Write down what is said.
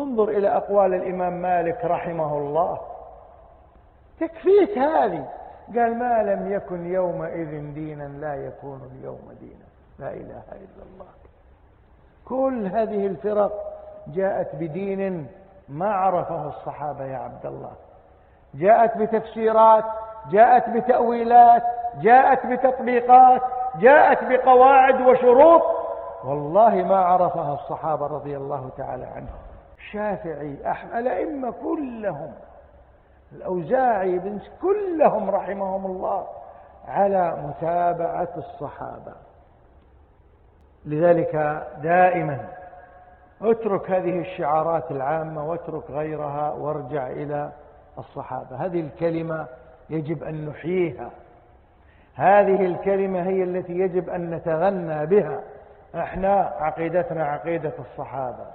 انظر إلى أقوال الإمام مالك رحمه الله، تكفيك هذه. قال: ما لم يكن يومئذ دينا لا يكون اليوم دينا. لا إله إلا الله. كل هذه الفرق جاءت بدين ما عرفه الصحابة يا عبد الله، جاءت بتفسيرات، جاءت بتأويلات، جاءت بتطبيقات، جاءت بقواعد وشروط والله ما عرفها الصحابة رضي الله تعالى عنهم. الشافعي، أحمد، الأئمة كلهم، الأوزاعي، بن كلهم رحمهم الله على متابعة الصحابة. لذلك دائما اترك هذه الشعارات العامة واترك غيرها وارجع إلى الصحابة. هذه الكلمة يجب أن نحييها، هذه الكلمة هي التي يجب أن نتغنى بها. احنا عقيدتنا عقيدة الصحابة.